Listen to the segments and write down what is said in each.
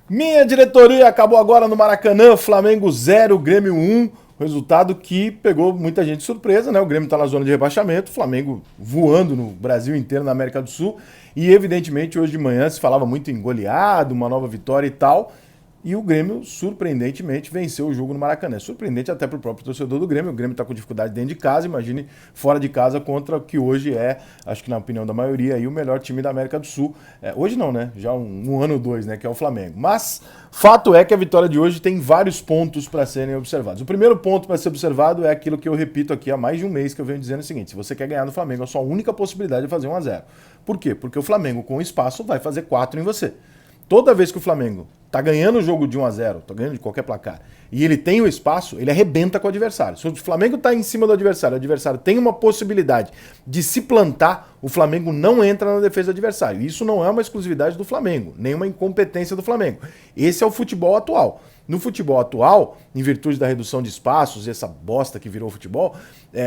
Minha diretoria acabou agora no Maracanã, Flamengo 0, Grêmio 1. Resultado que pegou muita gente de surpresa, né? O Grêmio está na zona de rebaixamento, o Flamengo voando no Brasil inteiro, na América do Sul. E evidentemente hoje de manhã se falava muito em goleado, uma nova vitória e tal. E o Grêmio, surpreendentemente, venceu o jogo no Maracanã. Surpreendente até para o próprio torcedor do Grêmio. O Grêmio está com dificuldade dentro de casa, imagine fora de casa contra o que hoje é, acho que na opinião da maioria, aí, o melhor time da América do Sul. Hoje não, né? Já um ano ou dois, né? Que é o Flamengo. Mas fato é que a vitória de hoje tem vários pontos para serem observados. O primeiro ponto para ser observado é aquilo que eu repito aqui há mais de um mês, que eu venho dizendo o seguinte: se você quer ganhar no Flamengo, a sua única possibilidade é fazer 1-0. Por quê? Porque o Flamengo, com espaço, vai fazer 4 em você. Toda vez que o Flamengo tá ganhando o jogo de 1-0, tá ganhando de qualquer placar, e ele tem o espaço, ele arrebenta com o adversário. Se o Flamengo tá em cima do adversário, o adversário tem uma possibilidade de se plantar, o Flamengo não entra na defesa do adversário. Isso não é uma exclusividade do Flamengo, nem uma incompetência do Flamengo. Esse é o futebol atual. No futebol atual, em virtude da redução de espaços e essa bosta que virou o futebol,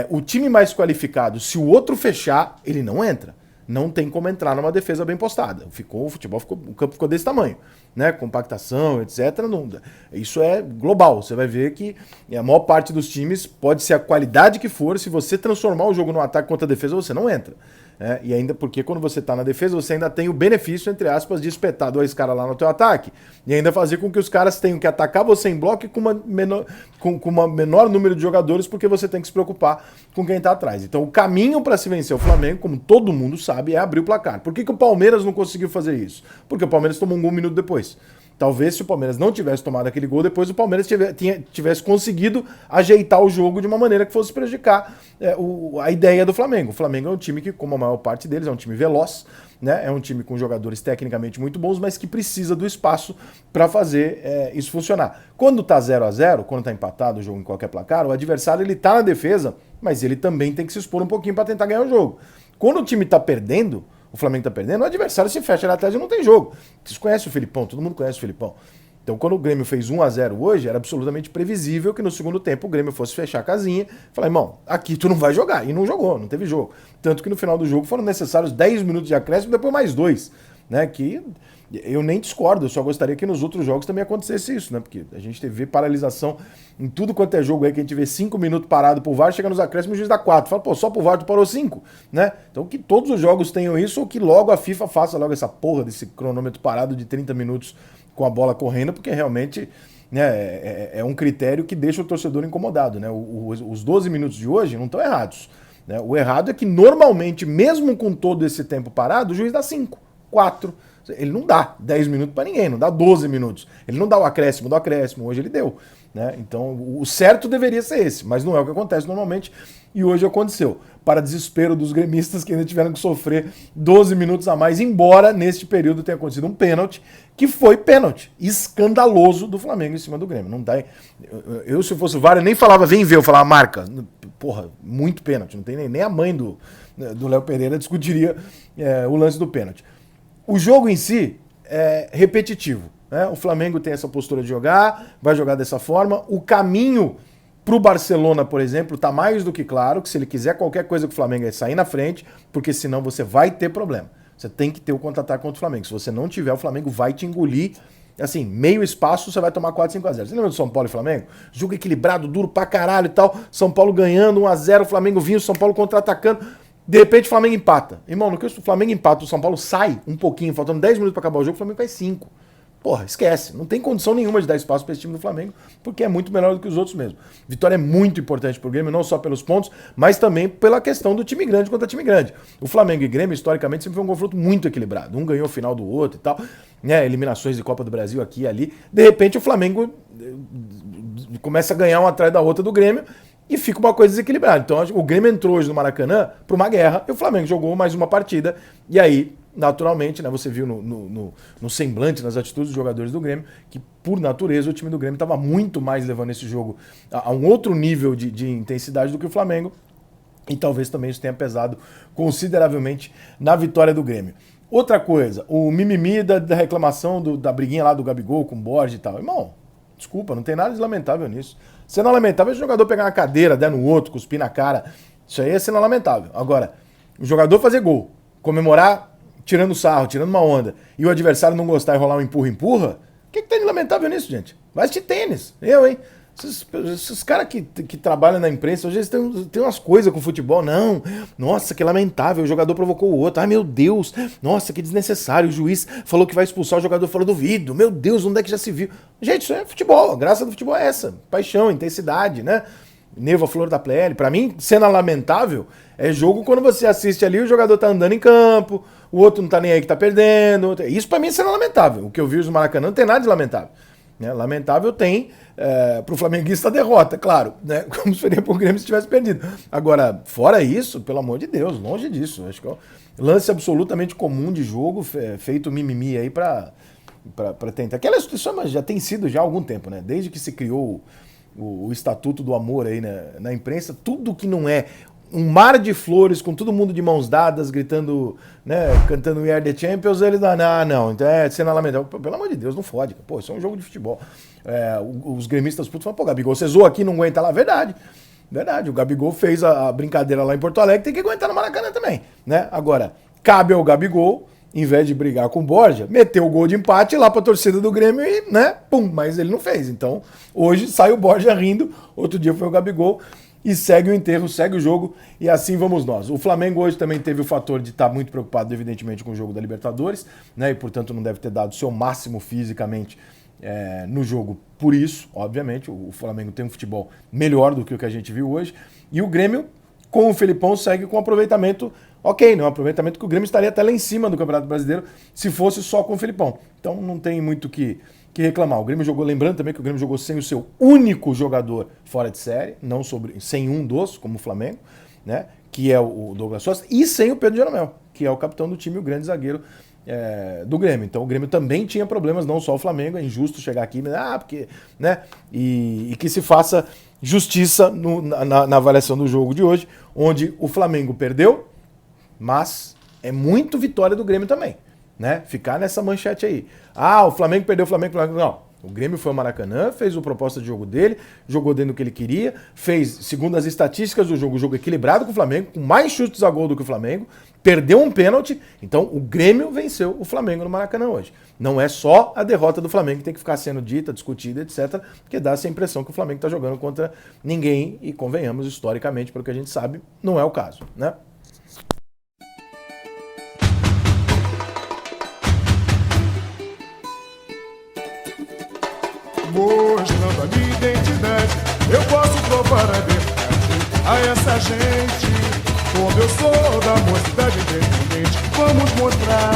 o time mais qualificado, se o outro fechar, ele não entra. Não tem como entrar numa defesa bem postada. O campo ficou desse tamanho, né? Compactação, etc. Isso é global. Você vai ver que a maior parte dos times, pode ser a qualidade que for, se você transformar o jogo num ataque contra a defesa, você não entra. E ainda porque quando você está na defesa, você ainda tem o benefício, entre aspas, de espetar dois caras lá no teu ataque e ainda fazer com que os caras tenham que atacar você em bloco com uma menor número de jogadores, porque você tem que se preocupar com quem está atrás. Então o caminho para se vencer o Flamengo, como todo mundo sabe, é abrir o placar. Por que o Palmeiras não conseguiu fazer isso? Porque o Palmeiras tomou um gol 1 minuto depois. Talvez se o Palmeiras não tivesse tomado aquele gol, depois o Palmeiras tivesse conseguido ajeitar o jogo de uma maneira que fosse prejudicar a ideia do Flamengo. O Flamengo é um time que, como a maior parte deles, é um time veloz, né? É um time com jogadores tecnicamente muito bons, mas que precisa do espaço para fazer isso funcionar. Quando tá 0-0, quando tá empatado o jogo em qualquer placar, o adversário ele tá na defesa, mas ele também tem que se expor um pouquinho para tentar ganhar o jogo. Quando o time tá perdendo, o Flamengo tá perdendo, o adversário se fecha lá atrás e não tem jogo. Vocês conhecem o Felipão, todo mundo conhece o Felipão. Então, quando o Grêmio fez 1-0 hoje, era absolutamente previsível que no segundo tempo o Grêmio fosse fechar a casinha e falar, irmão, aqui tu não vai jogar. E não jogou, não teve jogo. Tanto que no final do jogo foram necessários 10 minutos de acréscimo, depois mais 2, né? Que eu nem discordo, eu só gostaria que nos outros jogos também acontecesse isso, né? Porque a gente vê paralisação em tudo quanto é jogo aí, que a gente vê 5 minutos parado pro VAR, chega nos acréscimos e o juiz dá 4. Fala, pô, só pro VAR tu parou 5, né? Então que todos os jogos tenham isso, ou que logo a FIFA faça logo essa porra desse cronômetro parado de 30 minutos com a bola correndo, porque realmente, né, é um critério que deixa o torcedor incomodado, né? Os 12 minutos de hoje não estão errados, né? O errado é que normalmente, mesmo com todo esse tempo parado, o juiz dá 5, 4. Ele não dá 10 minutos para ninguém, não dá 12 minutos. Ele não dá o acréscimo do acréscimo, hoje ele deu, né? Então o certo deveria ser esse, mas não é o que acontece normalmente e hoje aconteceu. Para desespero dos gremistas que ainda tiveram que sofrer 12 minutos a mais, embora neste período tenha acontecido um pênalti, que foi pênalti escandaloso do Flamengo em cima do Grêmio. Não dá. Eu se fosse o VAR, eu nem falava vem ver, eu falava marca. Porra, muito pênalti. Não tem nem a mãe do Léo Pereira discutiria o lance do pênalti. O jogo em si é repetitivo, né? O Flamengo tem essa postura de jogar, vai jogar dessa forma. O caminho para o Barcelona, por exemplo, está mais do que claro, que se ele quiser qualquer coisa com o Flamengo é sair na frente, porque senão você vai ter problema. Você tem que ter o contra-ataque contra o Flamengo. Se você não tiver, o Flamengo vai te engolir. Assim, meio espaço, você vai tomar 4-5-0. Você lembra do São Paulo e Flamengo? Jogo equilibrado, duro pra caralho e tal. São Paulo ganhando 1-0, o Flamengo vinha, o São Paulo contra-atacando. De repente o Flamengo empata. Irmão, no que o Flamengo empata, o São Paulo sai um pouquinho, faltando 10 minutos para acabar o jogo, o Flamengo faz 5. Porra, esquece. Não tem condição nenhuma de dar espaço para esse time do Flamengo, porque é muito melhor do que os outros mesmo. Vitória é muito importante pro Grêmio, não só pelos pontos, mas também pela questão do time grande contra time grande. O Flamengo e Grêmio, historicamente, sempre foi um confronto muito equilibrado. Um ganhou o final do outro e tal, né? Eliminações de Copa do Brasil aqui e ali. De repente o Flamengo começa a ganhar uma atrás da outra do Grêmio, e fica uma coisa desequilibrada. Então o Grêmio entrou hoje no Maracanã para uma guerra e o Flamengo jogou mais uma partida. E aí, naturalmente, né, você viu no semblante, nas atitudes dos jogadores do Grêmio, que por natureza o time do Grêmio estava muito mais levando esse jogo a um outro nível de intensidade do que o Flamengo. E talvez também isso tenha pesado consideravelmente na vitória do Grêmio. Outra coisa, o mimimi da reclamação da briguinha lá do Gabigol com o Borges e tal. Irmão, desculpa, não tem nada de lamentável nisso. Cena lamentável é o jogador pegar uma cadeira, der no outro, cuspir na cara. Isso aí é cena lamentável. Agora, o jogador fazer gol, comemorar tirando sarro, tirando uma onda, e o adversário não gostar e rolar um empurra-empurra, O que tem de lamentável nisso, gente? Vai assistir tênis. Eu, hein? Esses caras que trabalham na imprensa, hoje eles têm umas coisas com futebol. Não, nossa, que lamentável, o jogador provocou o outro. Ai, meu Deus, nossa, que desnecessário. O juiz falou que vai expulsar o jogador, falou duvido. Meu Deus, onde é que já se viu? Gente, isso é futebol, a graça do futebol é essa. Paixão, intensidade, né? Nervo à flor da pele. Pra mim, cena lamentável é jogo quando você assiste ali, o jogador tá andando em campo, o outro não tá nem aí que tá perdendo. Isso pra mim é cena lamentável. O que eu vi no Maracanã não tem nada de lamentável. Lamentável tem pro flamenguista a derrota, claro, né? Como seria pro Grêmio se tivesse perdido. Agora, fora isso, pelo amor de Deus, longe disso. Acho que é um lance absolutamente comum de jogo, feito mimimi aí pra tentar. Aquela instituição já tem sido já há algum tempo, né? Desde que se criou o Estatuto do Amor aí, né, na imprensa, tudo que não é um mar de flores com todo mundo de mãos dadas, gritando, né, cantando We Are The Champions, ele dá, não, então é cena lamentável. Pelo amor de Deus, não fode. Pô, isso é um jogo de futebol. Os gremistas putos falam, pô, Gabigol, você zoou aqui, não aguenta lá. Verdade, o Gabigol fez a brincadeira lá em Porto Alegre, tem que aguentar no Maracanã também, né? Agora, cabe ao Gabigol, em vez de brigar com o Borja, meteu o gol de empate lá pra torcida do Grêmio e, né, pum, mas ele não fez. Então, hoje sai o Borja rindo, outro dia foi o Gabigol, e segue o enterro, segue o jogo, e assim vamos nós. O Flamengo hoje também teve o fator de estar muito preocupado, evidentemente, com o jogo da Libertadores, né, e portanto não deve ter dado o seu máximo fisicamente no jogo. Por isso, obviamente, o Flamengo tem um futebol melhor do que o que a gente viu hoje, e o Grêmio, com o Felipão, segue com aproveitamento ok, não é um aproveitamento que o Grêmio estaria até lá em cima do Campeonato Brasileiro se fosse só com o Felipão. Então não tem muito o que reclamar. O Grêmio jogou, lembrando também que o Grêmio jogou sem o seu único jogador fora de série, não sem um dos, como o Flamengo, né, que é o Douglas Costa, e sem o Pedro Jeromel, que é o capitão do time, o grande zagueiro do Grêmio. Então o Grêmio também tinha problemas, não só o Flamengo, é injusto chegar aqui, porque, né, e que se faça justiça na avaliação do jogo de hoje, onde o Flamengo perdeu, mas é muito vitória do Grêmio também, né? Ficar nessa manchete aí. O Flamengo perdeu, não. O Grêmio foi ao Maracanã, fez a proposta de jogo dele, jogou dentro do que ele queria, fez, segundo as estatísticas do jogo, jogo equilibrado com o Flamengo, com mais chutes a gol do que o Flamengo, perdeu um pênalti, então o Grêmio venceu o Flamengo no Maracanã hoje. Não é só a derrota do Flamengo que tem que ficar sendo dita, discutida, etc., porque dá essa impressão que o Flamengo está jogando contra ninguém, e convenhamos, historicamente, pelo que a gente sabe, não é o caso, né? Mostrando a minha identidade, eu posso provar a verdade a essa gente. Como eu sou da mocidade independente, vamos mostrar